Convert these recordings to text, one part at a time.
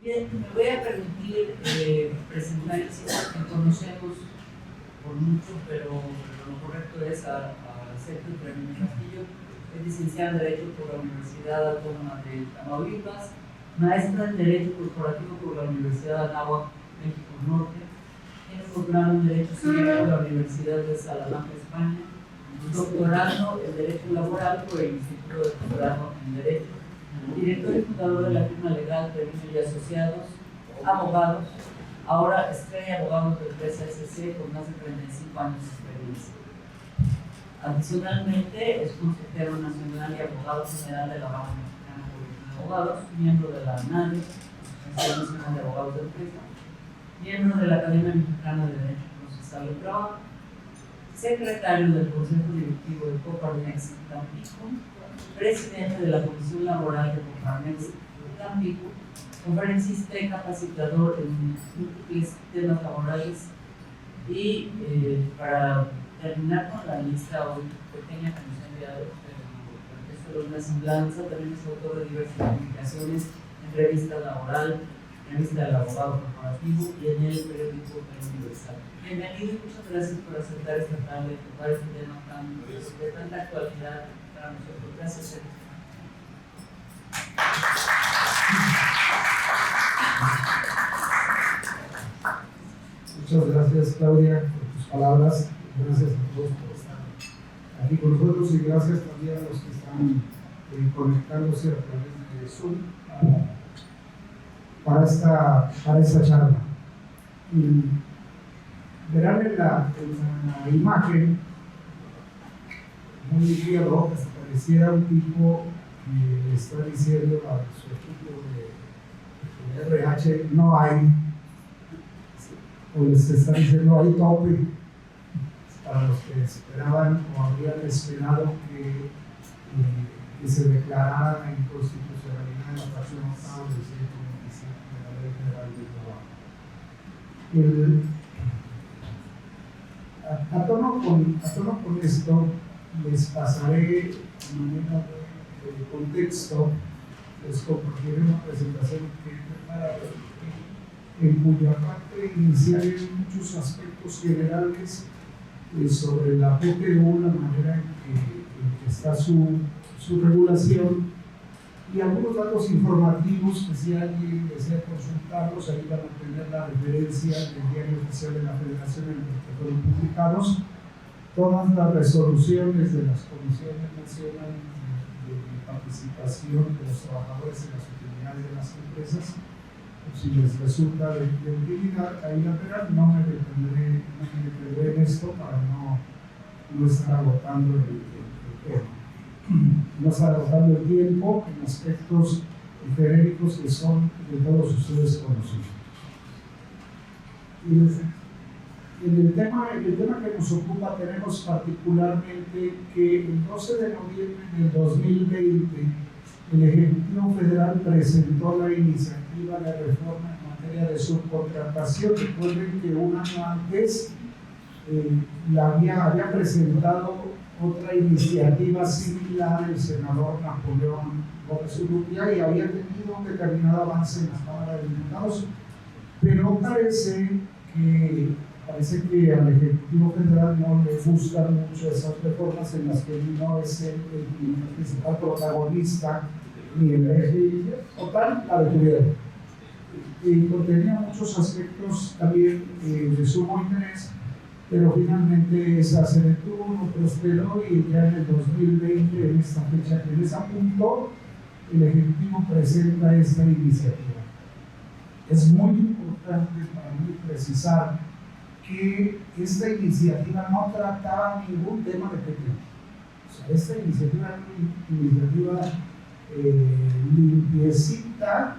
Bien, me voy a permitir presentar el sitio que conocemos por mucho, pero lo correcto es a Sergio Fernández Castillo. Es licenciado en Derecho por la Universidad Autónoma de Tamaulipas, maestra en Derecho Corporativo por la Universidad de Anáhuac, México Norte, tiene posgrado en Derecho Civil por la Universidad de Salamanca, España, doctorado en Derecho Laboral por el Instituto de Posgrado en Derecho, director y fundador de la firma legal Treviño y Asociados, abogados, ahora Estrella Abogados de Empresa SC con más de 35 años de experiencia. Adicionalmente, es consejero nacional y abogado general de la Baja Mexicana Colegio de Abogados, miembro de la ANADE, Asociación Nacional de Abogados de Empresa, miembro de la Academia Mexicana de Derecho Procesal y Trabajo, secretario del Consejo Directivo de Coparmex Tampico, presidente de la Comisión Laboral de Coparmex Tampico, conferencista y capacitador en múltiples temas laborales y para terminar con la lista hoy pequeña que nos ha enviado, porque esto es una semblanza, también es autor de diversas publicaciones en revista laboral, revista del abogado corporativo y en el periódico El Universal. Bienvenido y muchas gracias por aceptar esta tarde y tocar este tema de tanta actualidad para nosotros. Gracias, Sergio. Muchas gracias, Claudia, por tus palabras. Gracias a todos por estar aquí con nosotros y gracias también a los que están conectándose a través de Zoom para esta charla. Y verán en la imagen muy fierro que se pareciera un tipo que está diciendo a su equipo de RH no hay, o les está diciendo hay tope para los que esperaban o habrían esperado que se declarara la inconstitucionalidad de la fracción octava del 127 de la Ley Federal del Trabajo. A tono con esto, les pasaré de manera de contexto, les compartiré una presentación que he preparado, en cuya parte iniciaré muchos aspectos generales sobre la PTU, la manera en que está su regulación y algunos datos informativos que si alguien desea consultarlos, ahí van a tener la referencia del Diario Oficial de la Federación en el que fueron publicados todas las resoluciones de las comisiones nacionales de participación de los trabajadores en las utilidades de las empresas. Si les resulta de utilidad, ahí la verán. No me detendré en esto para no estar agotando el tema. No estar agotando el tiempo en aspectos genéricos que son de todos ustedes conocidos. Y en el tema que nos ocupa tenemos particularmente que el 12 de noviembre del 2020 el Ejecutivo Federal presentó la iniciativa de reforma en materia de subcontratación. Recuerden que un año antes había presentado otra iniciativa similar el senador Napoleón López Urrutia y había tenido un determinado avance en la Cámara de Diputados, pero parece que al Ejecutivo Federal no le gustan mucho esas reformas en las que no es el principal protagonista ni el eje, total, la detuvieron. Y contenía muchos aspectos también de sumo interés, pero finalmente esa se detuvo, no prosperó y ya en el 2020, en esta fecha que les apunto, el Ejecutivo presenta esta iniciativa. Es muy importante para mí precisar que esta iniciativa no trataba ningún tema de PTU. O sea, esta iniciativa era una iniciativa limpiecita,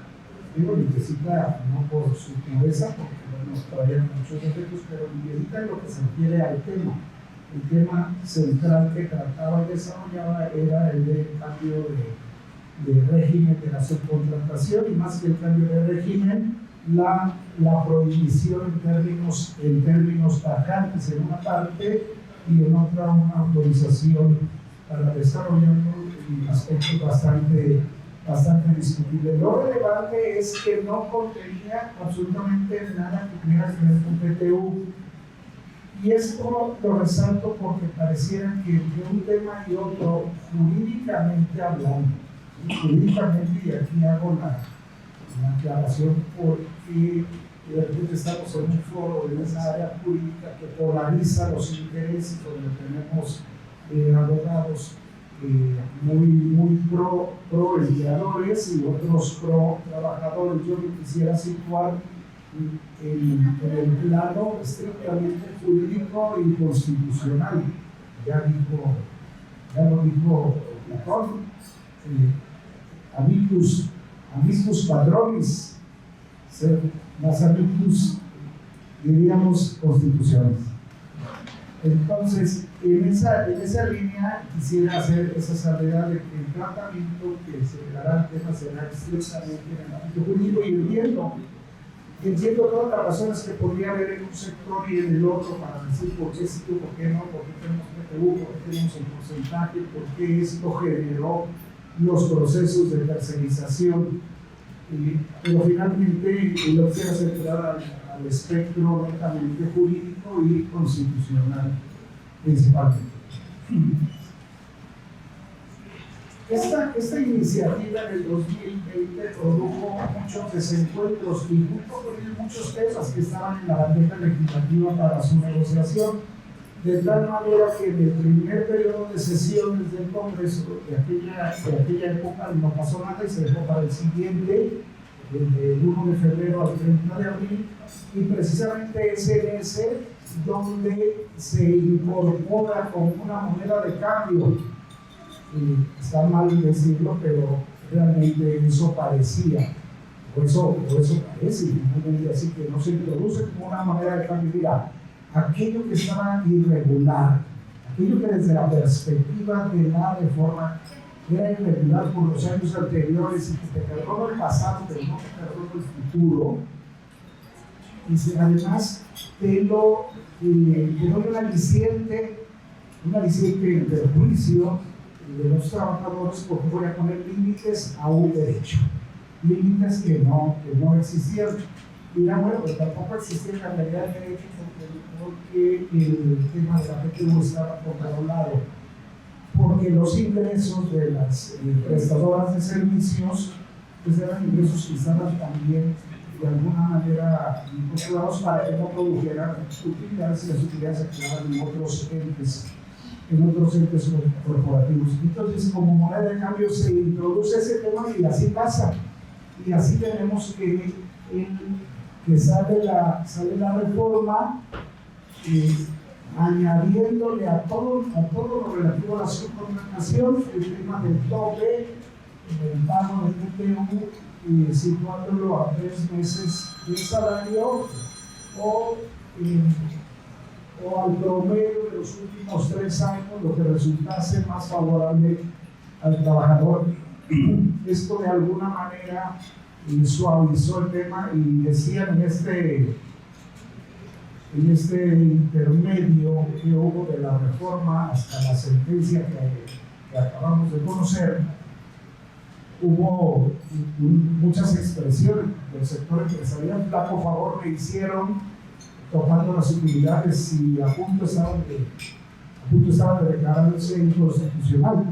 digo limpiecita no por su cabeza, porque nos traían muchos defectos, pero limpiecita en lo que se refiere al tema. El tema central que trataba y desarrollaba era el del cambio de régimen de la subcontratación y más que el cambio de régimen, la prohibición en términos tajantes en una parte y en otra una autorización para desarrollarlo en aspectos bastante bastante discutible. Lo relevante es que no contenía absolutamente nada que tuviera que ver con PTU. Y esto lo resalto porque pareciera que entre un tema y otro, jurídicamente hablando, y aquí hago la aclaración porque de repente estamos en un foro en esa área jurídica que polariza los intereses, donde tenemos abogados muy pro empleadores y otros pro trabajadores. Yo me quisiera situar en el plano estrictamente jurídico y constitucional. Ya lo dijo Platón, amicus patronis, más amicus, diríamos, constituciones. Entonces, en esa línea quisiera hacer esa salvedad de que el tratamiento que se dará al tema será estrictamente en el ámbito jurídico, y entiendo todas las razones que podría haber en un sector y en el otro para decir por qué sí, por qué no, por qué tenemos PTU, por qué tenemos el porcentaje, por qué esto generó los procesos de tercerización. Pero finalmente lo quiero centrar al espectro netamente jurídico y constitucional principalmente. Esta iniciativa en el 2020 produjo muchos desencuentros y junto con ellos muchos temas que estaban en la bandeja legislativa para su negociación, de tal manera que en el primer periodo de sesiones del Congreso de aquella época no pasó nada y se dejó para el siguiente, del 1 de febrero al 30 de abril, y precisamente es en ese donde se incorpora como una moneda de cambio. Está mal decirlo, pero realmente eso parecía, o eso parece, así que no se introduce como una moneda de cambio. Mira, aquello que estaba irregular, aquello que desde la perspectiva de la reforma era irregular por los años anteriores y que te cargó el pasado, pero no te cargó el futuro, y además te doy un aliciente de juicio de los trabajadores, porque voy a poner límites a un derecho, límites que no existían. Y bueno, pero tampoco existía la realidad de derecho porque el tema de la PTU estaba controlado, porque los ingresos de las prestadoras de servicios pues eran ingresos que estaban también de alguna manera incorporados para que no produjeran utilidades, y las utilidades se quedaban en otros entes corporativos. Entonces, como moneda de cambio se introduce ese tema y así pasa. Y así tenemos que sale la reforma añadiéndole a todo lo relativo a la subcontratación el tema del tope, el pago del PTU, situándolo a 3 meses de salario o al promedio de los últimos 3 años, lo que resultase más favorable al trabajador. Esto de alguna manera suavizó el tema, y decían en este intermedio que hubo de la reforma hasta la sentencia que acabamos de conocer, hubo muchas expresiones del sector empresarial. Flaco favor me hicieron tomando las utilidades y a punto estaban de declararse inconstitucional.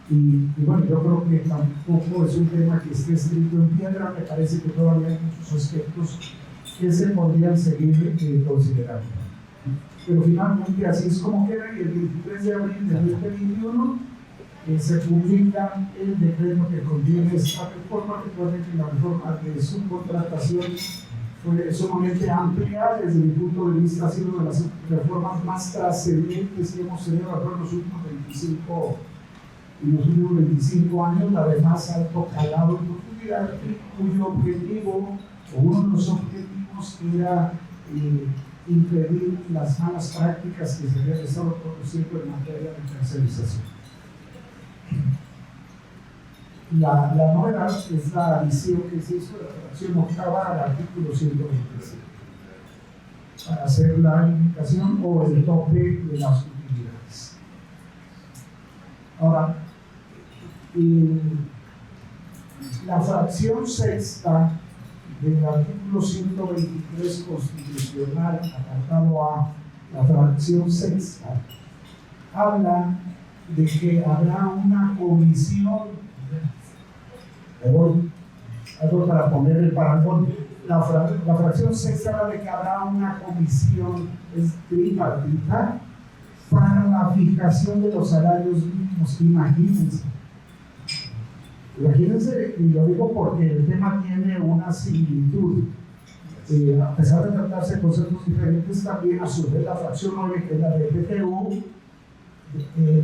Y bueno, yo creo que tampoco es un tema que esté escrito en piedra. Me parece que todavía hay muchos aspectos que se podrían seguir considerando. Pero finalmente así es como queda, y el 23 de abril de 2021 se publica el decreto que contiene esta reforma. Recuerden que la reforma de subcontratación fue sumamente amplia. Desde mi punto de vista ha sido de las reformas más trascendentes que hemos tenido en los últimos 25 años, la de más alto calado y profundidad, cuyo objetivo, o uno de los objetivos, era impedir las malas prácticas que se habían estado produciendo en materia de tercerización. La novedad es la adición que se hizo de la fracción octava al artículo 126 para hacer la limitación o el tope de las utilidades. Ahora, La fracción sexta del artículo 123 constitucional, apartado A, la fracción sexta, habla de que habrá una comisión, algo para poner el parangón, la fracción sexta habla de que habrá una comisión tripartita para la fijación de los salarios mínimos. Imagínense, y lo digo porque el tema tiene una similitud. A pesar de tratarse de conceptos diferentes, también a su vez la fracción 9, que es la de PTU,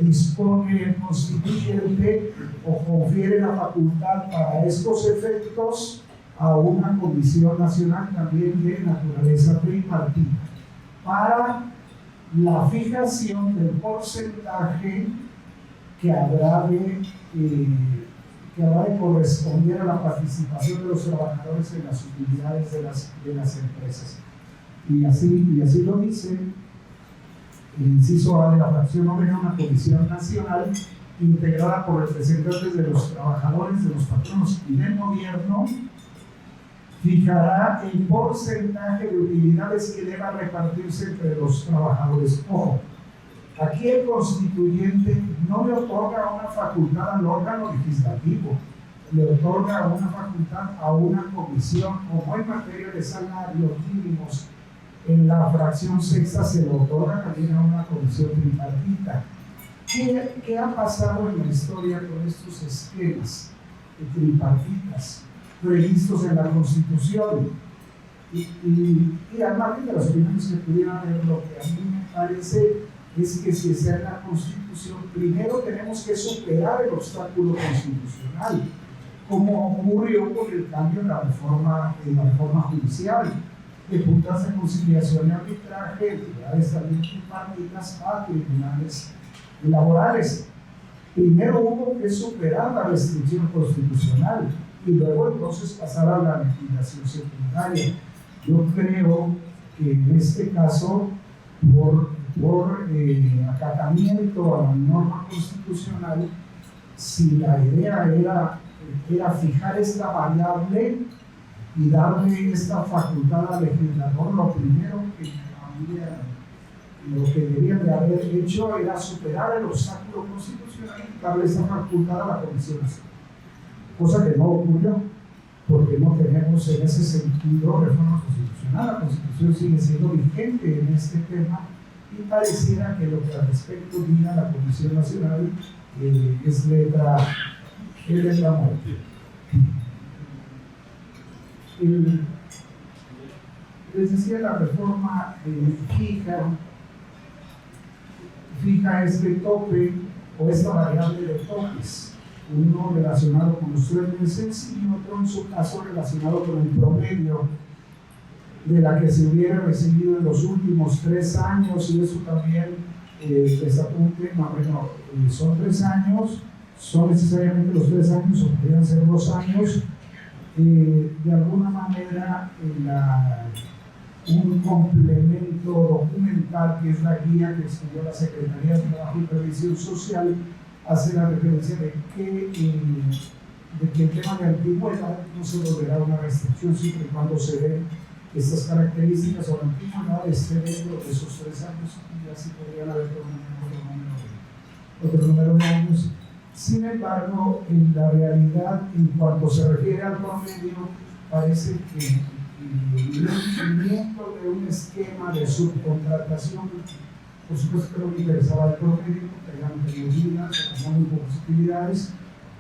dispone el constituyente o confiere la facultad para estos efectos a una comisión nacional también de naturaleza tripartita para la fijación del porcentaje que habrá de corresponder a la participación de los trabajadores en las utilidades de las empresas. Y así lo dice el inciso A de la fracción 9, una comisión nacional integrada por representantes de los trabajadores, de los patronos y del gobierno, fijará el porcentaje de utilidades que deba repartirse entre los trabajadores. Ojo, aquí el constituyente no le otorga una facultad al órgano legislativo, le otorga una facultad a una comisión, como en materia de salarios mínimos. En la fracción sexta se le otorga también a una comisión tripartita. ¿Qué ha pasado en la historia con estos esquemas tripartitas previstos en la Constitución? Y al margen de las opiniones que pudieran haber, lo que a mí me parece es que si está en la Constitución, primero tenemos que superar el obstáculo constitucional, como ocurrió con el cambio en la reforma judicial, de juntas de conciliación y arbitraje, entidades también tripartitas a tribunales laborales. Primero hubo que superar la restricción constitucional y luego entonces pasar a la legislación secundaria. Yo creo que en este caso, por acatamiento a la norma constitucional, si la idea era fijar esta variable y darle esta facultad al legislador, lo primero lo que deberían de haber hecho era superar el obstáculo constitucional y darle esta facultad a la Comisión Nacional. Cosa que no ocurrió, porque no tenemos en ese sentido reforma constitucional. La Constitución sigue siendo vigente en este tema y pareciera que lo que al respecto diga la Comisión Nacional es letra muerta. Les decía, la reforma fija este tope o esta variable de topes, uno relacionado con los 3 meses y otro en su caso relacionado con el promedio de la que se hubiera recibido en los últimos 3 años, y eso también les apunte, son 3 años, son necesariamente los 3 años o podrían ser 2 años. De alguna manera un complemento documental que es la guía que estudió la Secretaría de Trabajo y Previsión Social hace la referencia de que el tema de antigüedad no se volverá una restricción siempre y cuando se den estas características, o la antigüedad esté dentro de esos 3 años, y así podrían haber otro número de años. Sin embargo, en la realidad, en cuanto se refiere al promedio, parece que el cumplimiento de un esquema de subcontratación, por supuesto que no me interesaba el promedio, tenían medidas, tenían muy pocas utilidades,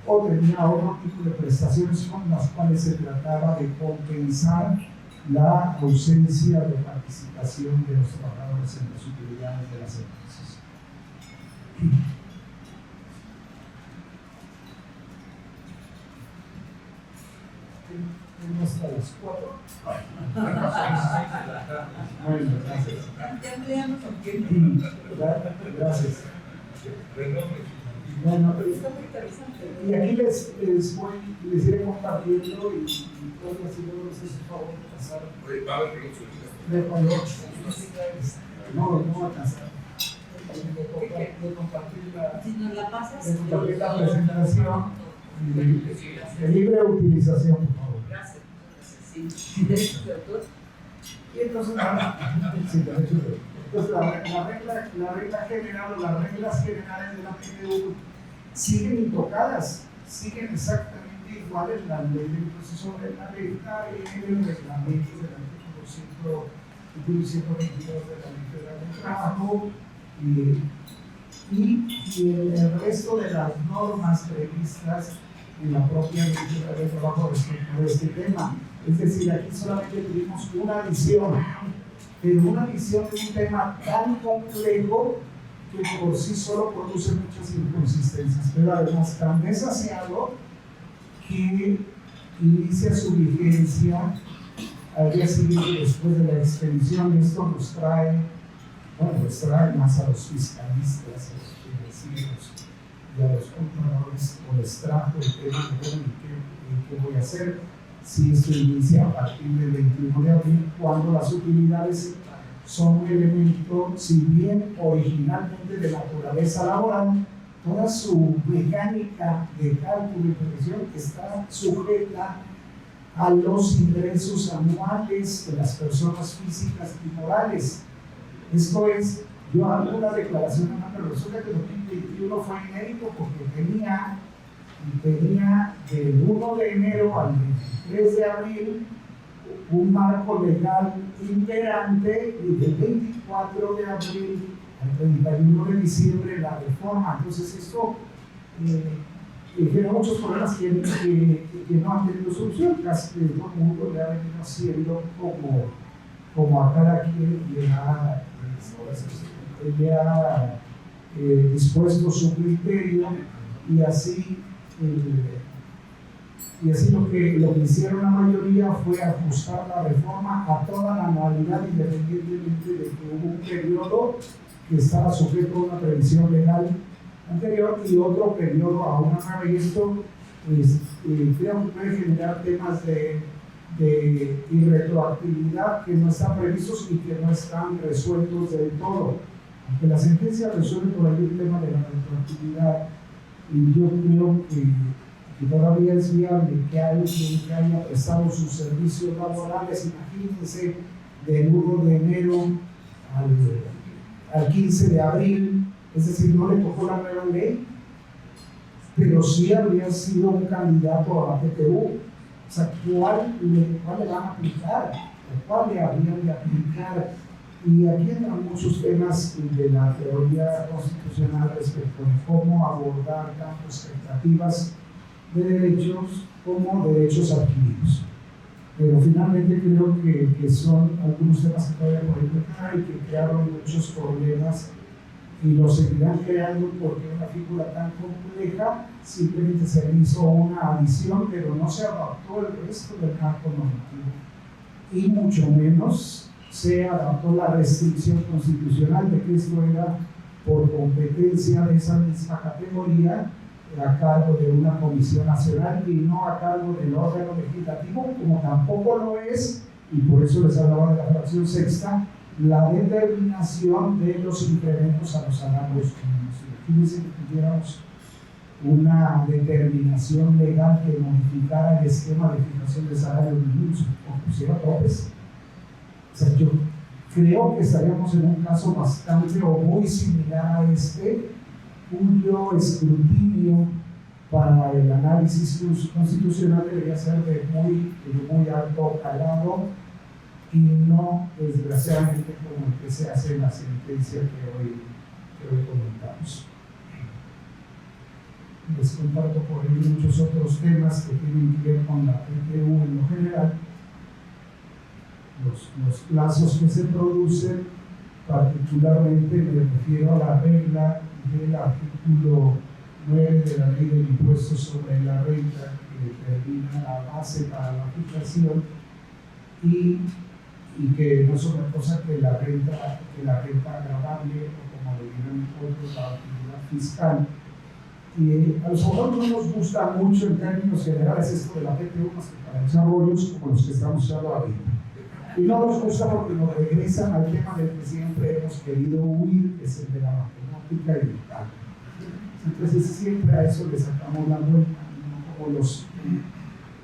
o tenía otro tipo de prestaciones con las cuales se trataba de compensar la ausencia de participación de los trabajadores en las utilidades de las empresas. Hasta las 4. Bueno, gracias. Gracias. Bueno, y aquí les iré compartiendo y todavía si luego les hace favor de pasar. Va a haber no alcanzar. De compartir la presentación. de libre utilización, por favor. Gracias. Sí, derechos de autor. Y entonces, la regla general o las reglas generales de la PTU siguen intocadas, siguen exactamente iguales en la ley del proceso de la renta y en el reglamento del artículo 122 de la Ley Federal del Trabajo y el resto de las normas previstas en la propia Ley Federal del Trabajo respecto a este tema. Es decir, aquí solamente tuvimos una visión, pero una visión de un tema tan complejo que por sí solo produce muchas inconsistencias, pero además tan desasiado que inicia su vigencia al día siguiente después de la expedición. Esto nos trae más a los fiscalistas, a los financieros y a los compradores, o les trajo el tema de qué voy a hacer si esto inicia a partir del 21 de abril, cuando las utilidades son un elemento, si bien originalmente de naturaleza laboral, toda su mecánica de cálculo y previsión está sujeta a los ingresos anuales de las personas físicas y morales. Esto es, yo hago una declaración, pero resulta que el 2021 fue inédito porque tenía del 1 de enero al 23 de abril un marco legal imperante, y del 24 de abril al 31 de diciembre la reforma. Entonces esto genera muchos problemas que no han tenido solución. Casi todo el mundo le ha venido haciendo como a cada quien le ha dispuesto su criterio, y así lo que hicieron la mayoría fue ajustar la reforma a toda la anualidad, independientemente de que hubo un periodo que estaba sujeto a una previsión legal anterior y otro periodo a una nueva. Y esto creo que puede generar temas de irretroactividad que no están previstos y que no están resueltos del todo. Aunque la sentencia resuelve por ahí el tema de la retroactividad, y yo creo que todavía es viable que alguien que haya prestado sus servicios laborales, imagínense, del 1 de enero al 15 de abril, es decir, no le tocó la nueva ley, pero sí habría sido un candidato a la PTU. O sea, ¿cuál le van a aplicar? ¿Cuál le habrían de aplicar? Y aquí entran muchos temas de la teoría constitucional respecto de cómo abordar tanto expectativas de derechos como derechos adquiridos. Pero finalmente creo que son algunos temas que todavía por implementar y que crearon muchos problemas y lo seguirán creando, porque una figura tan compleja simplemente se le hizo una adición, pero no se adaptó el resto del marco normativo, y mucho menos se adaptó la restricción constitucional de que esto era por competencia de esa misma categoría a cargo de una comisión nacional y no a cargo del órgano legislativo, como tampoco lo es, y por eso les hablaba de la fracción sexta, la determinación de los incrementos a los salarios mínimos. Fíjense que tuviéramos una determinación legal que modificara el esquema de fijación de salarios mínimos o pusiera topes. O sea, yo creo que estaríamos en un caso bastante o muy similar a este, cuyo escrutinio para el análisis constitucional debería ser de muy alto calado, y no desgraciadamente como el que se hace en la sentencia que hoy comentamos. Les comparto por ahí muchos otros temas que tienen que ver con la PTU en lo general. Los plazos que se producen, particularmente me refiero a la regla del artículo 9 de la Ley del Impuesto sobre la Renta, que determina la base para la fijación, y que no es otra cosa que la renta agravable, o como le dirán otros, la actividad fiscal. Y a los abogados no nos gusta mucho en términos generales esto de la PTU, más que para desarrollos como los que estamos usando ahorita. Y no nos gusta porque nos regresan al tema del que siempre hemos querido huir, que es el de la matemática y el cálculo. Entonces siempre a eso le sacamos la vuelta, no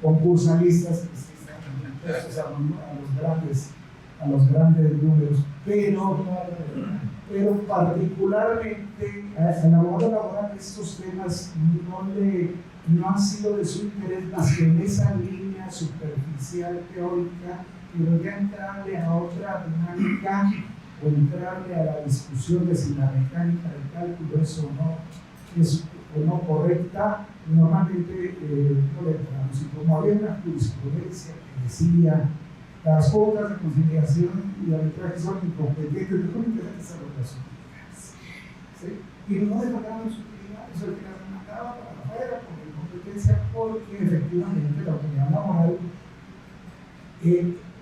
concursalistas que sí están impuestos a los grandes números, pero particularmente al abogado laboral estos temas no han sido de su interés más que en esa línea superficial teórica, pero ya entrarle a otra dinámica o entrarle a la discusión de si la mecánica del cálculo es o no correcta, normalmente no le entramos. Y como había una jurisprudencia que decía las juntas de conciliación y arbitraje son incompetentes, mejor interesan esas relaciones. ¿Sí? Y no dejamos utilidad, eso es que las mandaba para afuera por incompetencia, porque efectivamente la opinión laboral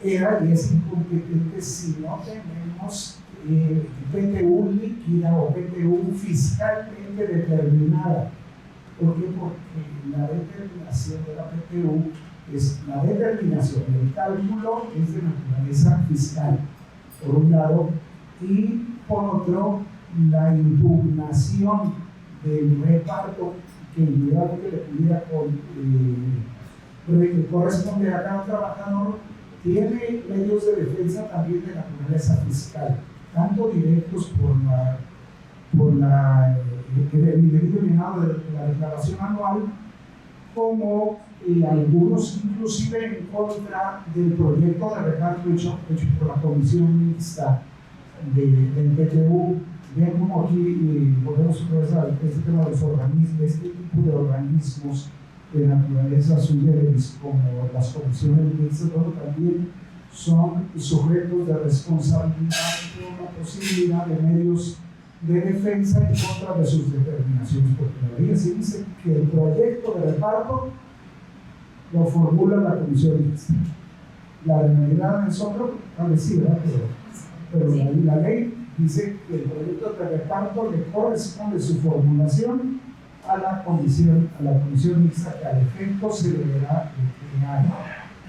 era y es incompetente si no tenemos PTU líquida o PTU fiscalmente determinada. ¿Por qué? Porque la determinación de la PTU es la determinación del cálculo es de naturaleza fiscal, por un lado, y por otro, la impugnación del reparto que individualmente le pudiera corresponder a cada trabajador, tiene medios de defensa también de naturaleza fiscal, tanto directos por el indebido llenado de la declaración anual, como algunos inclusive en contra del proyecto de reparto hecho por la comisión mixta del PTU. Vean cómo aquí volvemos otra vez a este tema de los organismos, este tipo de organismos de naturaleza sui generis como las comisiones mixtas, pero también son sujetos de responsabilidad de una posibilidad de medios de defensa en contra de sus determinaciones, porque la ley sí dice que el proyecto de reparto lo formula la comisión mixta. La realidad es otra, parecida, pero la ley dice que el proyecto de reparto le corresponde su formulación a la comisión mixta, que al efecto se deberá crear.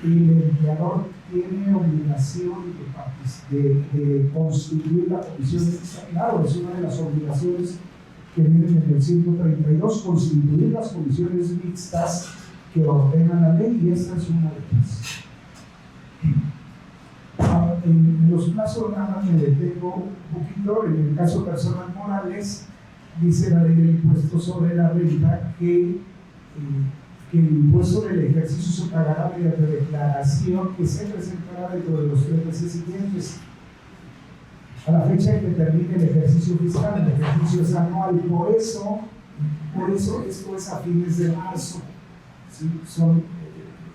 Y el empleador tiene obligación de constituir la comisión mixta. Claro, es una de las obligaciones que vienen en el 132, constituir las comisiones mixtas que ordenan la ley, y esta es una de ellas. En los plazos nada más me detengo un poquito. En el caso de personas morales, dice la ley del impuesto sobre la renta que el impuesto del ejercicio se pagará mediante declaración que se presentará dentro de los 3 meses siguientes a la fecha en que termine el ejercicio fiscal. El ejercicio es anual, por eso esto es a fines de marzo. ¿Sí? Son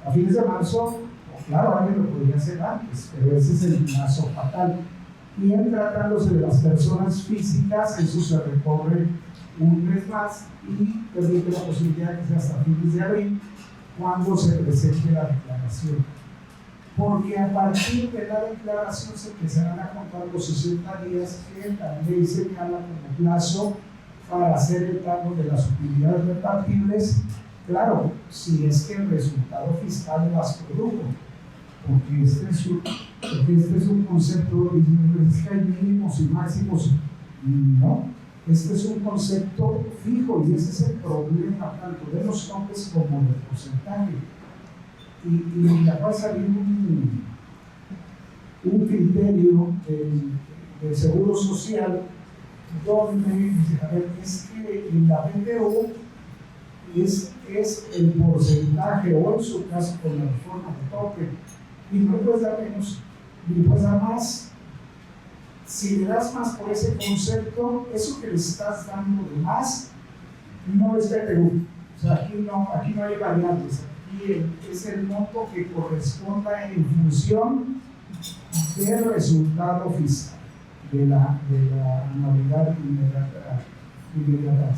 a fines de marzo. Claro, alguien lo podría hacer antes, pero ese es el plazo fatal. Y en tratándose de las personas físicas, eso se recorre un mes más y permite la posibilidad de que sea hasta fines de abril cuando se presente la declaración. Porque a partir de la declaración se empezarán a contar los 60 días que la ley señala como plazo para hacer el pago de las utilidades repartibles. Claro, si es que el resultado fiscal las produjo. Porque este es un concepto, es que hay mínimos y máximos, no, este es un concepto fijo y ese es el problema tanto de los topes como del porcentaje. Y acá va a salir un criterio del Seguro Social donde es que en la PTU es el porcentaje, o en su caso con la reforma de tope, y no puedes dar menos, ni puedes dar más. Si le das más por ese concepto, eso que le estás dando de más no es PTU. O sea, aquí no hay variables, aquí es el monto que corresponda en función del resultado fiscal de la anualidad inmediata.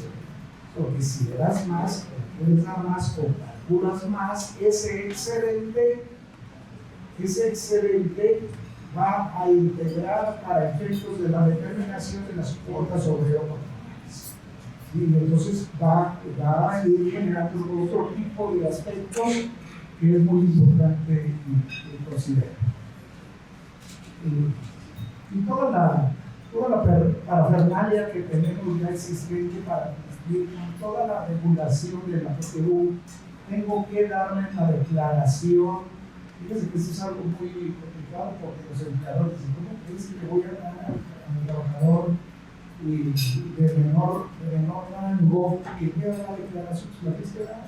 Porque si le das más, o puedes dar más, o calculas más, ese excedente va a integrar para efectos de la determinación de las cuotas sobre oportunidades. Y entonces va a ir generando otro tipo de aspectos que es muy importante considerar. Y toda la parafernalia que tenemos ya existente para cumplir con toda la regulación de la PTU, tengo que darle la declaración. Fíjense que eso es algo muy complicado porque los empleadores dicen, ¿cómo crees que le voy a dar al trabajador de menor rango que quiera la declaración? La tienes que dar.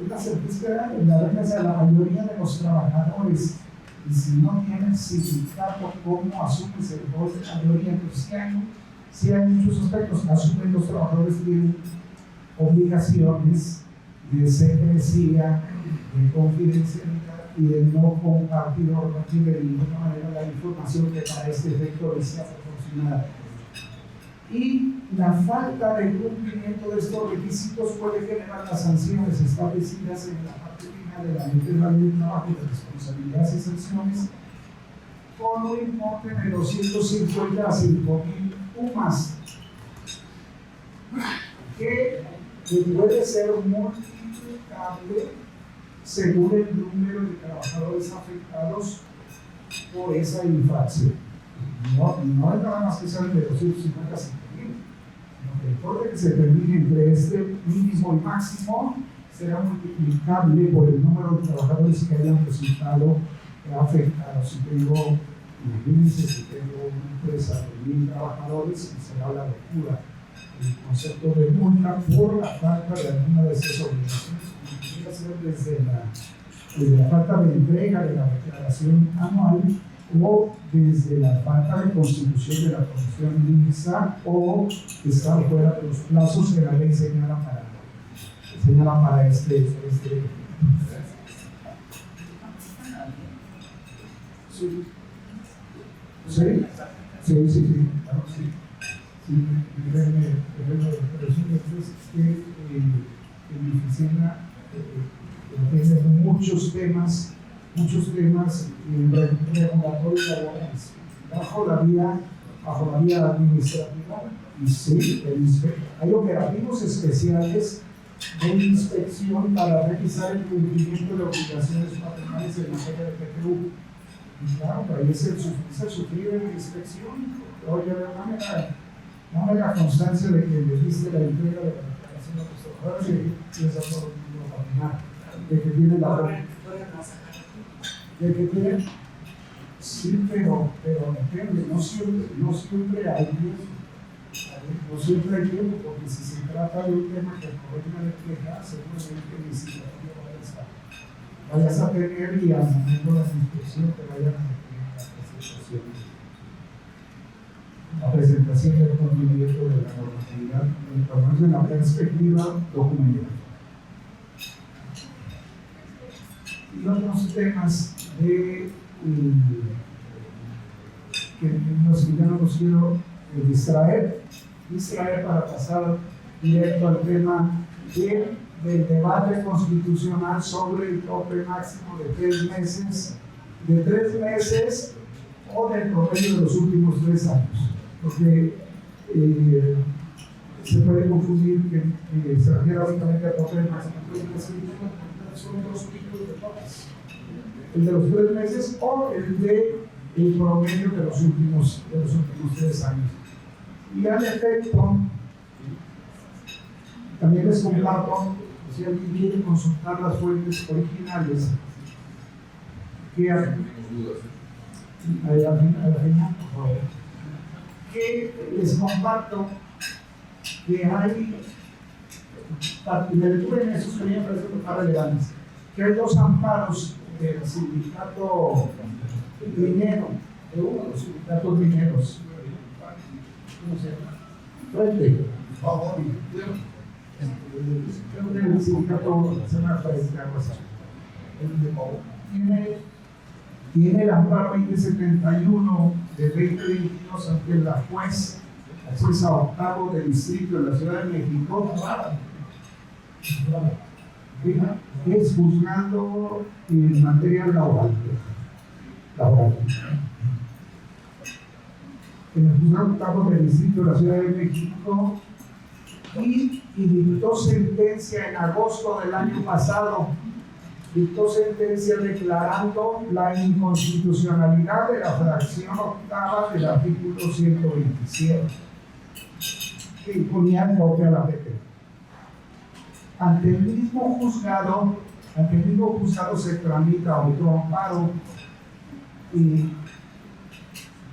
Es la certeza la verdad a la mayoría de los trabajadores, y si no tienen significado cómo asumes el rol de mayoría, entonces sí hay muchos aspectos. Asumen los trabajadores tienen obligaciones de secrecía, de confidencialidad y de no compartir o compartir de ninguna manera la información que para este efecto les sea proporcionada. Y la falta de cumplimiento de estos requisitos puede generar las sanciones establecidas en la parte final de la Ley Federal del Trabajo de responsabilidades y sanciones con un importe de 250 a 5,000 UMAS, que puede ser multiplicable según el número de trabajadores afectados por esa infracción. No es nada más que salen de 250 a 5,000. El importe que se termine entre este mínimo y máximo será multiplicable por el número de trabajadores que hayan resultado afectados. Si tengo, imagínense, si tengo una empresa de 1,000 trabajadores, será la locura. El concepto de multa por la falta de alguna de esas obligaciones podría ser desde la falta de entrega de la declaración anual o desde la falta de constitución de la Comisión MINSA o estar fuera de los plazos que la ley señala para este. Sí. Claro, sí. En mi oficina tiene muchos temas regulatorios laborales bajo la vía administrativa, y sí, hay operativos especiales de inspección para revisar el cumplimiento de obligaciones patronales en materia de PTU. Y claro, ahí es el sufrir en la inspección. Oye, dame la constancia de que le diste la entrega de la declaración a los trabajadores y les ha todo caminar. De que tiene la de que tiene, sí, pero depende, no siempre hay tiempo, porque si se trata de un tema que provenga de queja, seguramente ni siquiera vayas a tener y al momento de la inspección te vayan a tener la presentación del cumplimiento de la normatividad, en la perspectiva documental. Y otros temas que ya no los quiero distraer para pasar directo al tema del debate constitucional sobre el tope máximo de 3 meses o del promedio de los últimos 3 años, porque se puede confundir que se refiere únicamente al tope máximo de 3 meses. Son 2 tipos de topes: el de los 3 meses o el promedio de los últimos 3 años. Y al efecto, también les comparto, si alguien quiere consultar las fuentes originales, que al final, por favor, que les comparto que hay, me detuve en esos que me parecen más relevantes, que hay 2 amparos del sindicato minero, de uno de los sindicatos mineros. ¿Cómo se llama? Frente. Creo que el sindicato se llama Frente, algo así. Tiene el amparo 2071 de 2022 ante la jueza octavo del distrito de la Ciudad de México, es juzgando en materia laboral. En el juzgado octavo del distrito de la Ciudad de México, y dictó sentencia en agosto del año pasado. Dictó sentencia declarando la inconstitucionalidad de la fracción octava del artículo 127, que imponía el tope a la PT. ante el mismo juzgado se tramita otro amparo y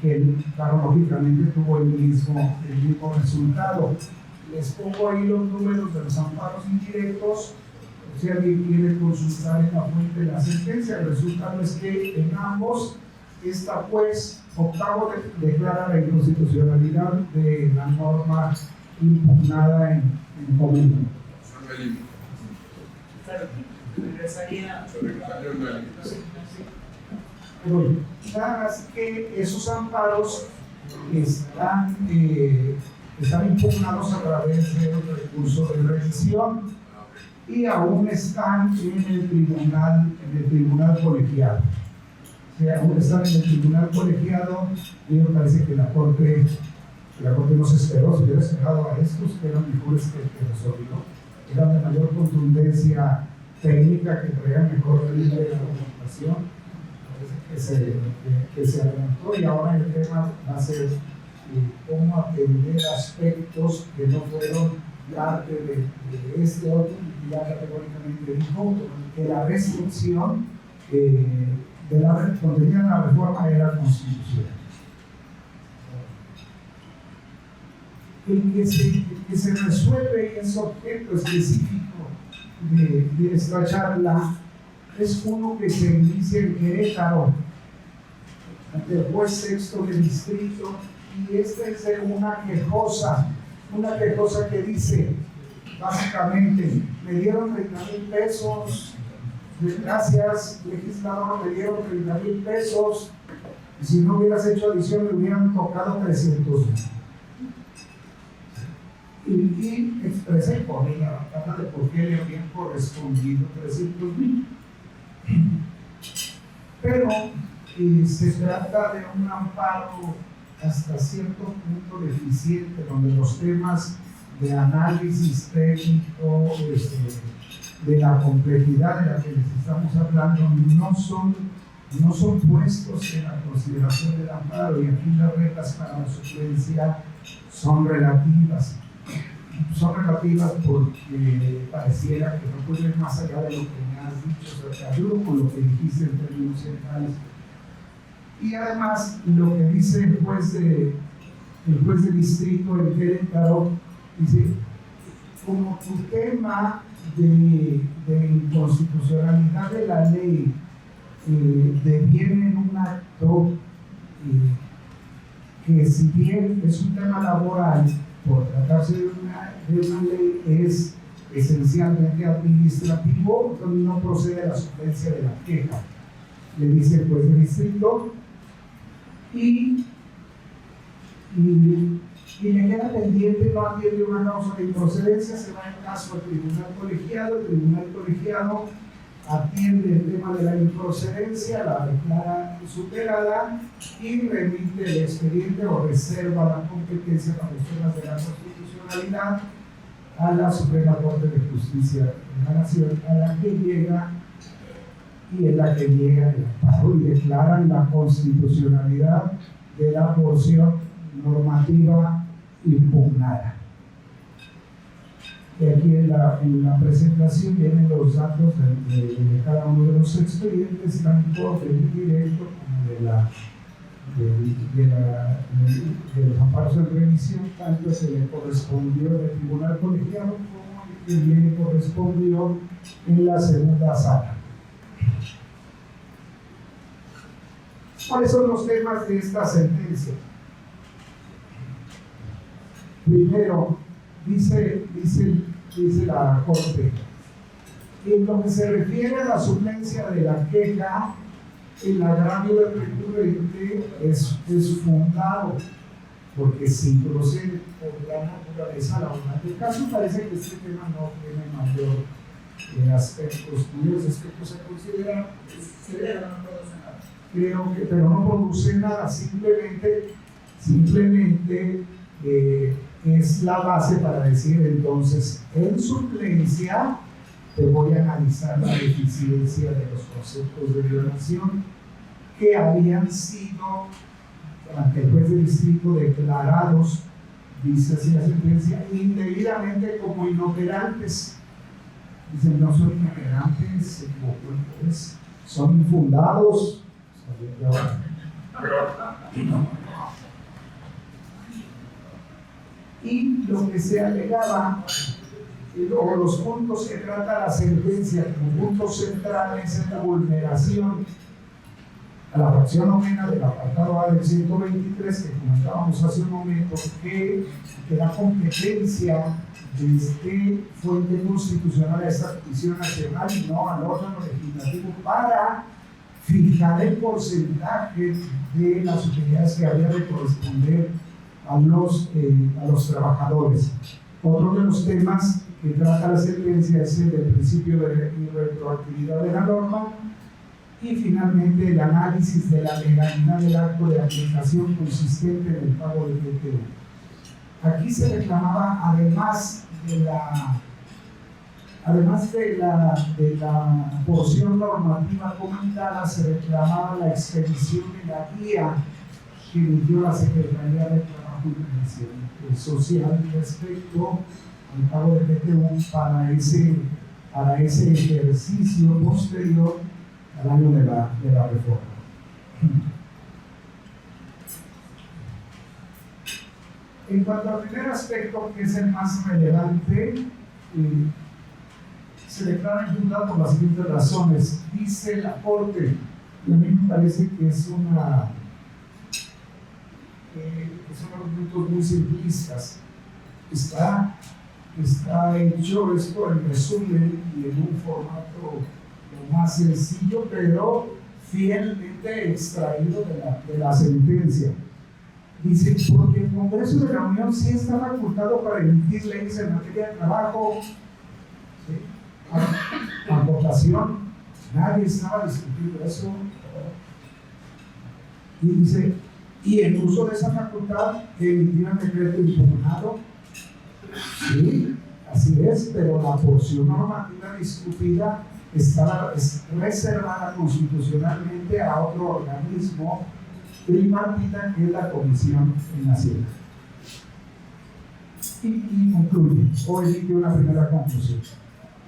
que, claro, lógicamente tuvo el mismo resultado. Les pongo ahí los números de los amparos indirectos, si alguien quiere consultar en la fuente de la sentencia. El resultado es que en ambos esta juez octavo declara la inconstitucionalidad de la norma impugnada en común. Regresaría. Nada más que esos amparos están impugnados a través del recurso de revisión y aún están en el tribunal colegiado. O sea, aún están en el tribunal colegiado y me parece que la corte no se esperó. Si hubiera esperado a estos, que eran mejores que resolvió, eran de mayor contundencia técnica, que traían mejor línea de argumentación, que se adelantó, y ahora el tema va a ser cómo atender aspectos que no fueron parte de este otro, y ya categóricamente dijo que la restricción contenida en la reforma era constitucional. El que se resuelve y es objeto específico de esta charla es uno que se inicia en Querétaro ante el juez sexto de distrito, y este es de una quejosa que dice básicamente: me dieron 30,000 pesos, gracias legislador, me dieron 30,000 pesos, y si no hubieras hecho adición me hubieran tocado 300,000. Y expresa y pone la batalla de por qué le habían correspondido 300,000. Pero se trata de un amparo hasta cierto punto deficiente, donde los temas de análisis técnico, de la complejidad de la que les estamos hablando, no son puestos en la consideración del amparo, y aquí las reglas para la suplencia son relativas. Porque pareciera que no puede ir más allá de lo que me has dicho, o sea, te ayudo con lo que dijiste en términos generales. Y además, lo que dice el juez de distrito en Querétaro, dice: como tu tema de inconstitucionalidad de la ley deviene en un acto que, si bien es un tema laboral, por tratarse de una ley, es esencialmente administrativo, entonces no procede la suplencia de la queja, le dice el juez de distrito, y le queda pendiente, no atiende una causa de improcedencia, se va el caso al tribunal colegiado, el tribunal colegiado atiende el tema de la improcedencia, la declara superada y remite el expediente o reserva la competencia para los temas de la constitucionalidad a la Suprema Corte de Justicia de la Nación, a la que llega, y es la que llega el amparo, y declaran la constitucionalidad de la porción normativa impugnada. Y aquí en la presentación vienen los datos de cada uno de los expedientes, tanto del directo como de los amparos de revisión, tanto se le correspondió en el tribunal colegiado como el que le correspondió en la segunda sala. ¿Cuáles son los temas de esta sentencia? Primero, dice la Corte: en lo que se refiere a la suplencia de la queja, el agravio del recurrente es fundado, porque si procede por la naturaleza laboral del caso. Parece que este tema no tiene mayor aspectos curiosos, aspectos a considerar. Creo que, pero no produce nada, simplemente es la base para decir: entonces, en suplencia te voy a analizar la deficiencia de los conceptos de violación que habían sido ante el juez de distrito declarados, dice así la sentencia, indebidamente como inoperantes. Dicen, no son inoperantes, se equivocó el juez, son infundados. Y lo que se alegaba, o los puntos que trata la sentencia como puntos centrales en la vulneración a la fracción novena del apartado A del 123 que comentábamos hace un momento, que da competencia desde fuente constitucional a esta Comisión Nacional y no al órgano legislativo para fijar el porcentaje de las utilidades que había de corresponder a los trabajadores. Otro de los temas que trata la sentencia es el del principio de irretroactividad de la norma y finalmente el análisis de la legalidad del acto de aplicación consistente en el pago de PTU. Aquí se reclamaba, además de la porción normativa comentada, se reclamaba la expedición de la guía que emitió la Secretaría de Trabajo y Previsión Social respecto al pago de PTU para ese ejercicio posterior al año de la reforma. En cuanto al primer aspecto, que es el más relevante, se declara imputado por las siguientes razones. Dice la Corte, y a mí me parece que son argumentos muy simplistas. Está hecho esto en resumen y en un formato lo más sencillo, pero fielmente extraído de la sentencia. Dice, porque el Congreso de la Unión sí está facultado para emitir leyes en materia de trabajo, ¿sí? A votación, nadie estaba discutiendo eso. Y dice, y en uso de esa facultad emitir un decreto impugnado. Sí, así es, pero la porción normativa discutida es reservada constitucionalmente a otro organismo tripartita, que es la Comisión Nacional. Y concluye, o emite una primera conclusión.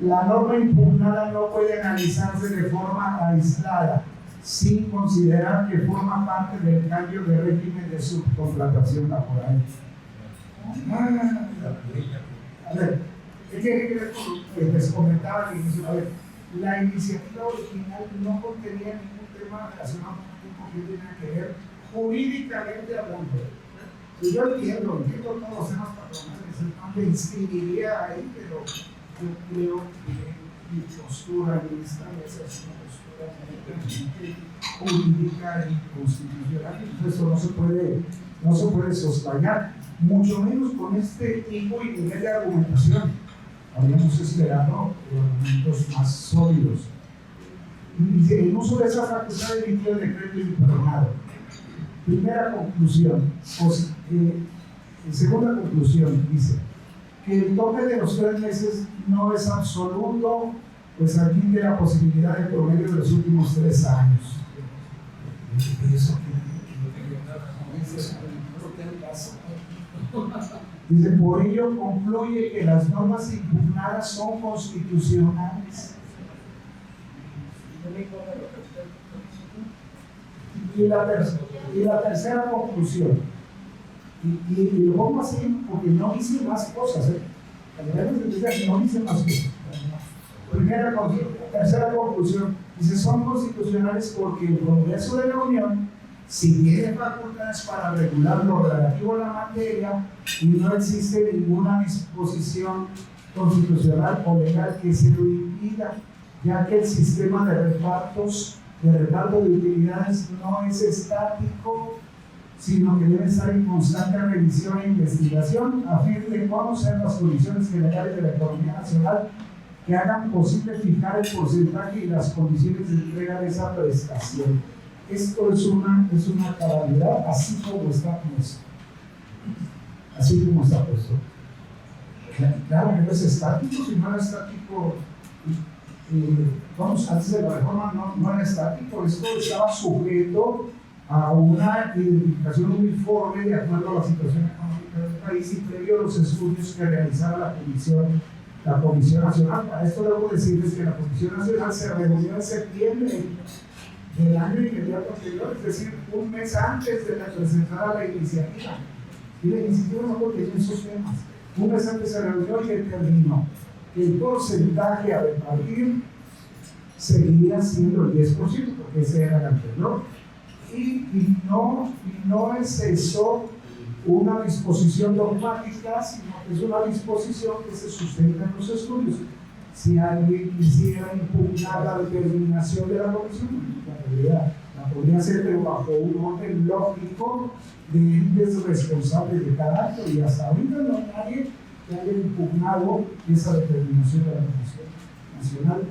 La norma impugnada no puede analizarse de forma aislada, sin considerar que forma parte del cambio de régimen de subcontratación laboral. A ver, es que les comentaba al inicio, a ver, la iniciativa original no contenía ningún tema relacionado con que tiene que ver jurídicamente hablando. Y yo entiendo todos los temas patronales, me inscribiría ahí, pero yo creo que mi postura en esta mesa es una postura jurídica y constitucional, entonces eso no se puede soslayar, mucho menos con este tipo y nivel de argumentación. Habríamos esperado argumentos más sólidos. Dice, el uso de esa facultad emitió el decreto impugnado. Primera conclusión, segunda conclusión, dice que el tope de los 3 meses no es absoluto, pues admite la posibilidad de promedio de los últimos 3 años. Dice, por ello concluye que las normas impugnadas son constitucionales. Y la tercera conclusión, y lo pongo así porque no dice más cosas, no dice más cosas. Tercera conclusión, dice, son constitucionales porque el Congreso de la Unión, si tiene facultades para regular lo relativo a la materia, y no existe ninguna disposición constitucional o legal que se lo impida, ya que el sistema de reparto de utilidades no es estático, sino que debe estar en constante revisión e investigación a fin de conocer las condiciones generales de la economía nacional que hagan posible fijar el porcentaje y las condiciones de entrega de esa prestación. Esto es una calamidad, así como está puesto. Así como está puesto. Claro que no es estático, si no era estático, antes de la reforma no era estático, esto estaba sujeto a una identificación uniforme de acuerdo a la situación económica del país y previo a los estudios que realizara la Comisión La Comisión Nacional, para esto debo decirles que la Comisión Nacional se reunió en septiembre del año inmediato anterior, es decir, un mes antes de la presentada la iniciativa. Y la iniciativa no contenía esos temas. Un mes antes se reunió y determinó que el porcentaje a repartir seguiría siendo el 10%, porque ese era el anterior. Y no es eso una disposición dogmática, sino que es una disposición que se sustenta en los estudios. Si alguien quisiera impugnar la determinación de la comisión, la podría hacer, pero bajo un orden lógico de entes responsables de cada acto, y hasta ahorita no hay nadie que haya impugnado esa determinación de la Comisión Nacional,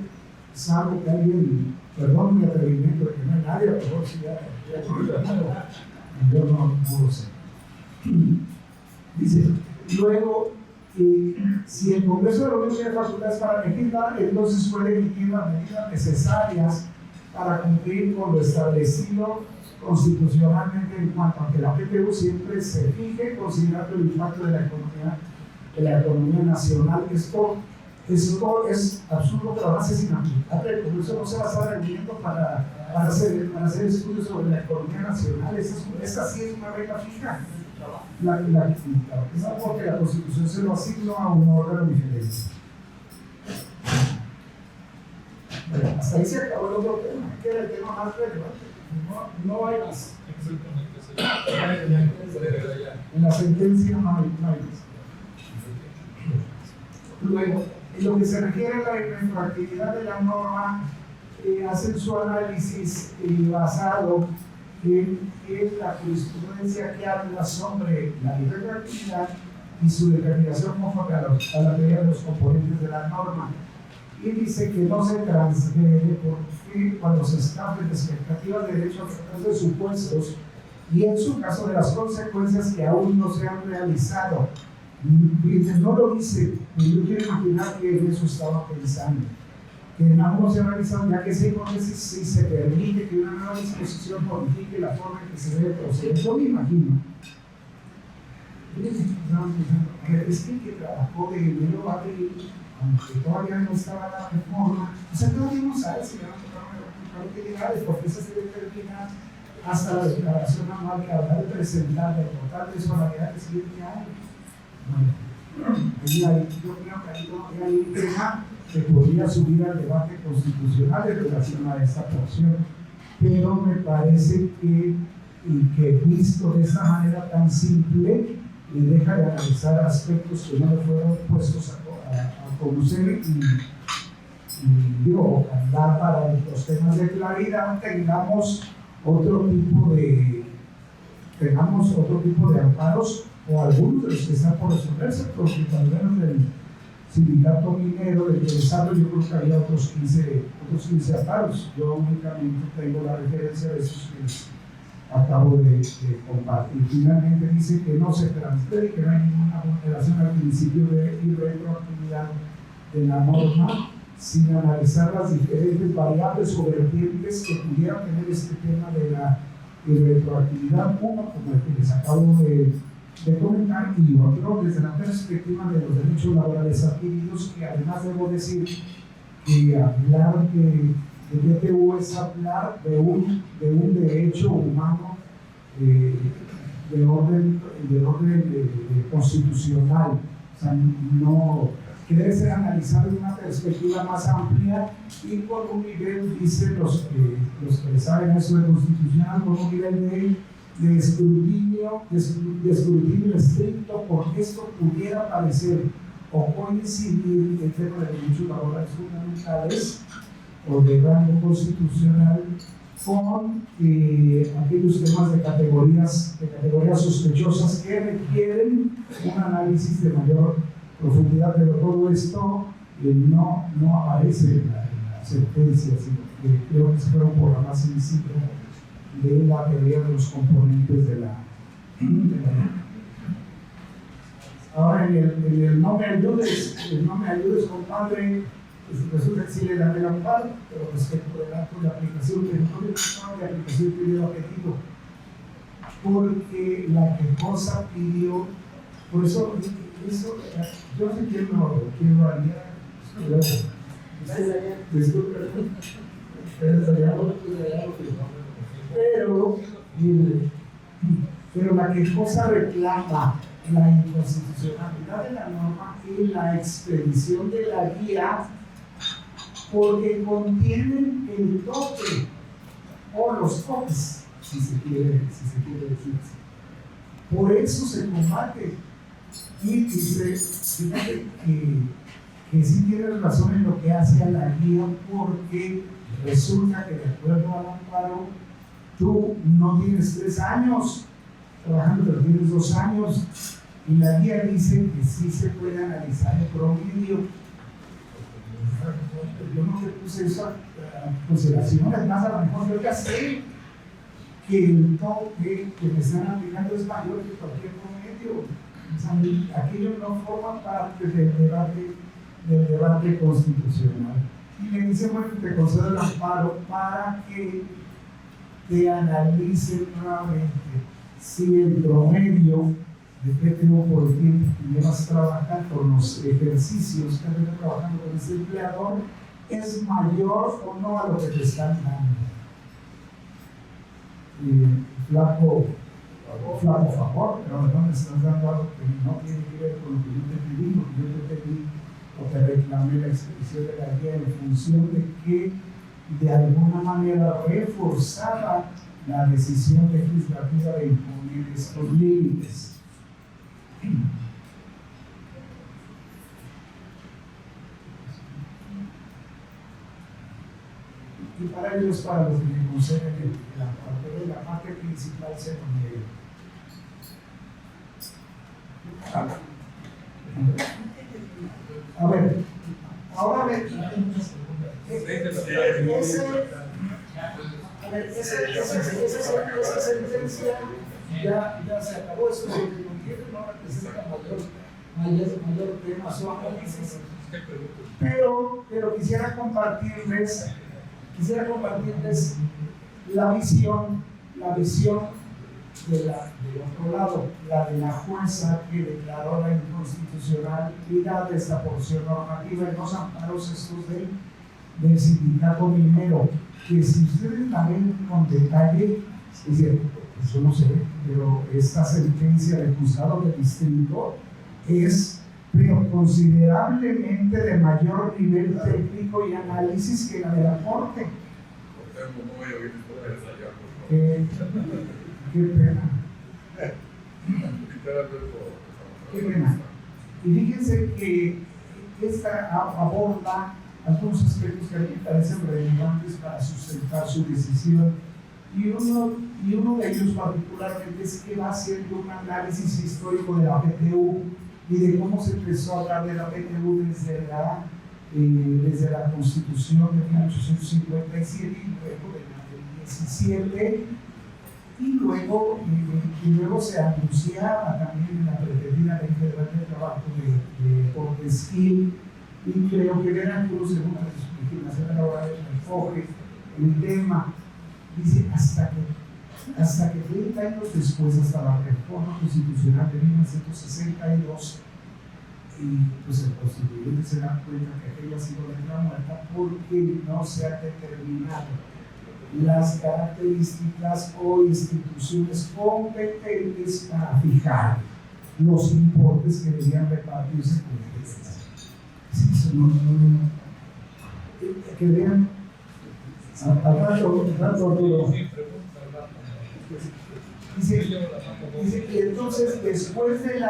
salvo que alguien, perdón mi atrevimiento, que no hay nadie, a lo mejor si ya yo no lo sé. Dice, luego, si el Congreso de la Unión tiene facultades para legislar, entonces puede emitir las medidas necesarias para cumplir con lo establecido constitucionalmente en cuanto a que la PTU siempre se fije considerando el impacto de la economía nacional. Esto es absurdo, pero además es inaplicable. El Congreso no se va a estar reuniendo para hacer estudios sobre la economía nacional. Esta sí es una regla fija. Es algo que la Constitución se lo asignó a un órgano diferente. Bueno, hasta ahí se acabó el otro tema, que era el tema más relevante. No hay más. En la sentencia no hay más. Luego, en lo que se refiere a la retroactividad de la norma, hacen su análisis basado en la jurisprudencia que habla sobre la irretroactividad y su determinación conforme a la teoría de los componentes de la norma. Y dice que no se transgrede porque cuando se establecen expectativas de derecho a través de supuestos y en su caso de las consecuencias que aún no se han realizado. No lo dice, yo quiero imaginar que en eso estaba pensando, que aún no se ha realizado, ya que si se permite que una nueva disposición modifique la forma en que se debe proceder. Yo me imagino, es que trabajó de enero a abril, aunque todavía no estaba la reforma, o sea, todavía no sabe si van a tocar utilidades, porque eso se determina hasta la declaración anual que habrá de presentar el total de solidaridad del siguiente año. Bueno, yo creo que hay un tema que podría subir al debate constitucional en relación a esta porción, pero me parece que visto de esa manera tan simple, le deja de analizar aspectos que no le fueron puestos a conocer y digo, ojalá para los temas de claridad tengamos otro tipo de amparos o algunos de los que están por resolverse, porque al menos del sindicato minero, del desarrollo, yo creo que había otros 15 amparos. Yo únicamente tengo la referencia de esos que les acabo de compartir. Finalmente dice que no se transfiere, que no hay ninguna vulneración al principio de irretroactividad de la norma, sin analizar las diferentes variables o vertientes que pudiera tener este tema de la irretroactividad, uno como el que les acabo de comentar, y otro desde la perspectiva de los derechos laborales adquiridos, que además debo decir que hablar de PTU es hablar de un derecho humano de orden constitucional, o sea, no, que debe ser analizado en una perspectiva más amplia y con un nivel, dicen los que saben eso de constitucional, con un nivel de escrutinio estricto, porque esto pudiera parecer o coincidir en tema de derechos laborales fundamentales o de rango constitucional con aquellos temas de categorías sospechosas que requieren un análisis de mayor profundidad, pero todo esto no aparece en la sentencia, sino que creo que se fueron por la más sencilla de la teoría de los componentes de la Ahora, en el no me ayudes, compadre, resulta que sí le dan el amparo, pero respecto del acto de aplicación, del no de aplicación pidió objetivo, porque la quejosa pidió, por eso yo sé quién lo haría, Pero la quejosa reclama la inconstitucionalidad de la norma y la expedición de la guía porque contienen el tope o los topes, si se quiere decir así. Por eso se combate. Y dice, fíjate que sí tienes razón en lo que hace a la guía, porque resulta que de acuerdo al amparo, tú no tienes 3 años trabajando, pero tienes 2 años, y la guía dice que sí se puede analizar el promedio. Yo no le puse eso a consideración, además a lo mejor yo ya sé que el tope que me están aplicando es mayor que cualquier promedio. O sea, aquello no forma parte del debate constitucional. Y le dice, bueno, te concedo el amparo para que te analicen nuevamente si el promedio de PTU por el tiempo que llevas trabajando, por los ejercicios que has venido trabajando con ese empleador, es mayor o no a lo que te están dando. Flaco favor, pero no me estás dando algo que no tiene que ver con lo que yo te pedí, porque yo te pedí o te reclamé la expedición de la guía en función de que de alguna manera reforzaba la decisión legislativa de imponer estos límites. Y para ellos, para los que me conceden la parte principal se conviene. A ver, ahora ver, esa sentencia ya se acabó, eso es lo que contiene, no representa mayor tema su análisis. Pero quisiera compartirles la visión del otro lado, la de la jueza que declaró la inconstitucionalidad de esta porción normativa en los amparos estos del sindicato minero, que si ustedes la ven con detalle, es cierto, eso no se ve, pero esta sentencia del juzgado de distrito es considerablemente de mayor nivel técnico y análisis que la de la Corte. Qué pena. Qué pena. Y fíjense que esta aborda algunos aspectos que a mí me parecen relevantes para sustentar su decisión. Y uno de ellos particularmente es que va haciendo un análisis histórico de la PTU y de cómo se empezó a hablar de la PTU desde la Constitución de 1857 y luego de la del 17, y luego se anunciaba también en la pretendida Ley Federal del Trabajo de Fortescue, y creo que Veracruz, según la legislación laboral, enfoque el tema. Dice hasta que 30 años después, hasta la reforma constitucional de 1962, y pues el constituyente se da cuenta que aquella ha sido letra muerta porque no se han determinado las características o instituciones competentes para fijar los importes que debían repartirse con que vean al rato dice que entonces después de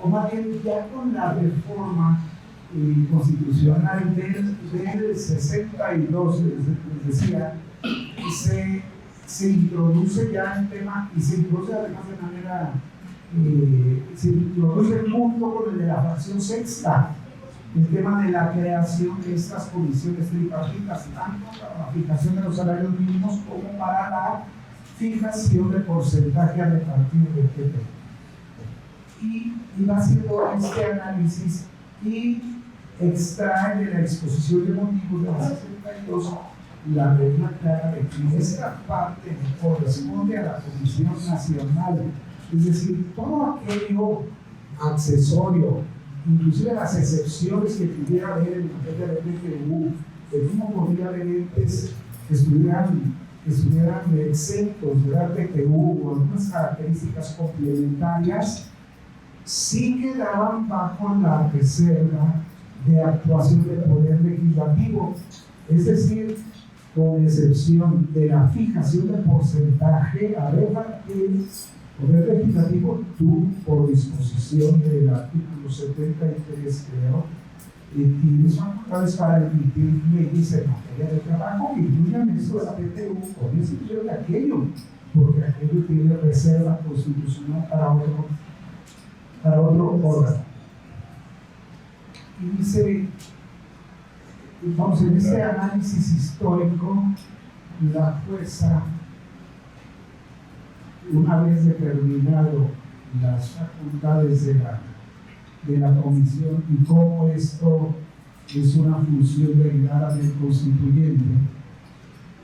o más bien ya con la reforma constitucional del 62, les decía, se introduce ya el tema, y se introduce además de manera, se introduce junto con el de la fracción sexta, el tema de la creación de estas comisiones tripartitas, tanto para la fijación de los salarios mínimos como para la fijación del porcentaje a repartir de PP. Y va haciendo este análisis y extrae de la exposición de motivos de la 62 la regla clara de que esta parte corresponde a la Comisión Nacional, es decir, todo aquello accesorio inclusive las excepciones que pudiera haber en materia de PTU, de cómo podría haber entes que estuvieran exentos de dar PTU o algunas características complementarias, sí quedaban bajo la reserva de actuación del Poder Legislativo, es decir, con excepción de la fijación del porcentaje, AREFA, el Poder Legislativo tuvo, por disposición del artículo 73, creo, tiene facultades para emitir leyes en materia de trabajo que incluyan esto de la PTU con excepción de aquello, porque aquello tiene reserva constitucional para otro órgano. Y dice, entonces, en este análisis histórico, la fuerza, una vez determinado las facultades de la comisión y cómo esto es una función derivada del constituyente,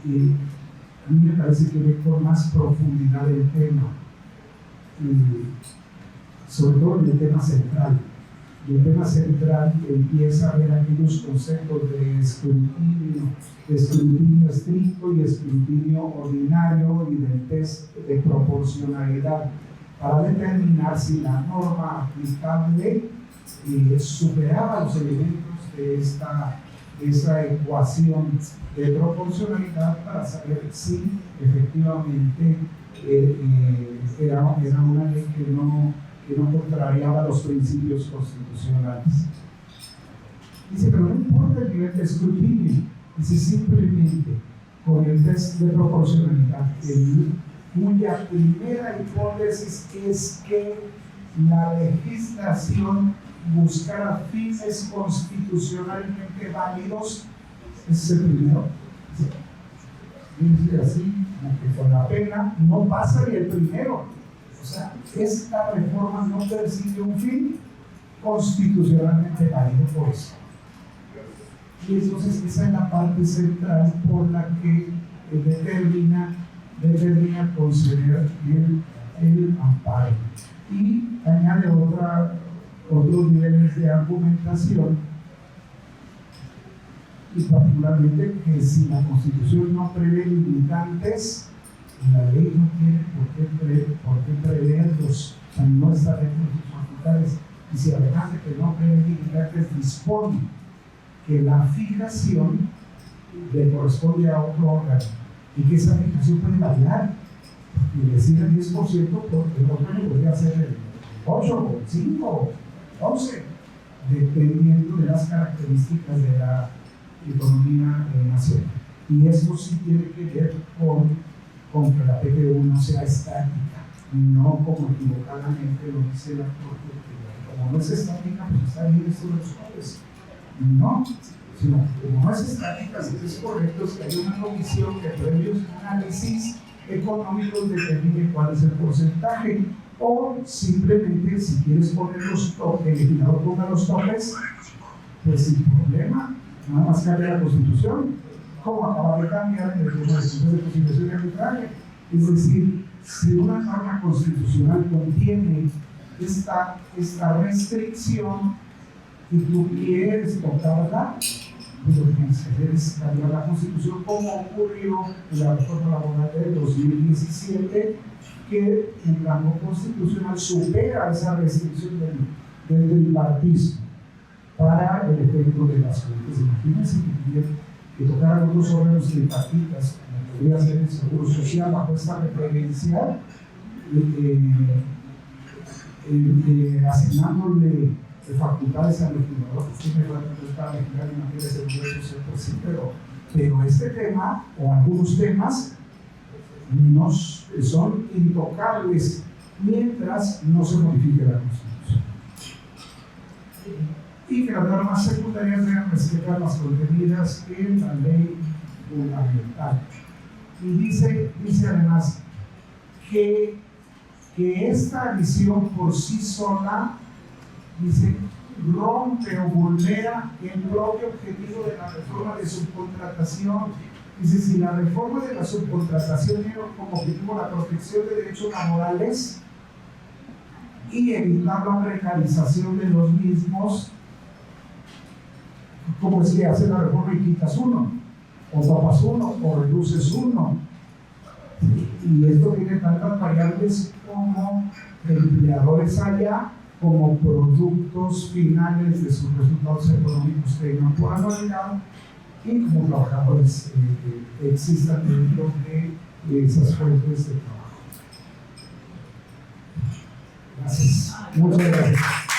a mí me parece que ve con más profundidad el tema, sobre todo en el tema central. Y el tema central empieza a ver aquellos conceptos de escrutinio estricto y escrutinio ordinario y del test de proporcionalidad para determinar si la norma aplicable superaba los elementos de esa ecuación de proporcionalidad para saber si efectivamente era una ley que no contrariaba los principios constitucionales. Dice, pero no importa el nivel de escrutinio, dice simplemente con el test de proporcionalidad, cuya primera hipótesis es que la legislación buscara fines constitucionalmente válidos. Ese es el primero. Dice así, como que con la pena no pasa ni el primero. O sea, esta reforma no persigue un fin constitucionalmente válido por eso. Y entonces esa es la parte central por la que determina conceder el amparo. Y añade otros niveles de argumentación, y particularmente que si la Constitución no prevé limitantes, la ley no tiene por qué preverlos, o sea, no está dentro de sus facultades. Y si además de que no prevé limitantes, dispone que la fijación le corresponde a otro órgano y que esa fijación puede variar y decir el 10%, porque el órgano podría ser el 8 o el 5 o 11, dependiendo de las características de la economía nacional. Y eso sí tiene que ver con que la PTU no sea estática, no como equivocadamente lo dice la Corte, como no es estática, pues está bien esto de los pobres. No, sino como no es estática, si es correcto, es que hay una comisión que previos análisis económicos determine cuál es el porcentaje, o simplemente si quieres poner los topes, el legislador ponga los topes, pues sin problema, nada más cambia la Constitución, como acaba de cambiar en el tema de constitución y arbitraje. Es decir, si una norma constitucional contiene esta restricción y tú quieres tocarla, pues lo que tienes que hacer es cambiar la Constitución, como ocurrió en la reforma laboral del 2017, que el rango constitucional supera esa restricción del tripartismo para el efecto de las fuentes. Imagínense que tocar algunos órganos tripartitas, como podría ser el Seguro Social, bajo esta referencia, asignándole facultades al legislador, que sí me falta para legislar en materia de seguridad social, pues sí, pero este tema, o algunos temas, son intocables mientras no se modifique la Constitución. Y que las normas secundarias deben respetar las contenidas en la ley fundamental. Y dice además que esta visión por sí sola, dice, rompe o vulnera el propio objetivo de la reforma de subcontratación. Dice, si la reforma de la subcontratación tiene como objetivo la protección de derechos laborales, y evitar la precarización de los mismos, como si haces la reforma y quitas uno, o tapas uno, o reduces uno. Y esto tiene tantas variables como empleadores allá, como productos finales de sus resultados económicos que vengan por anualidad, y como trabajadores existan dentro de esas fuentes de trabajo. Gracias. Muchas gracias.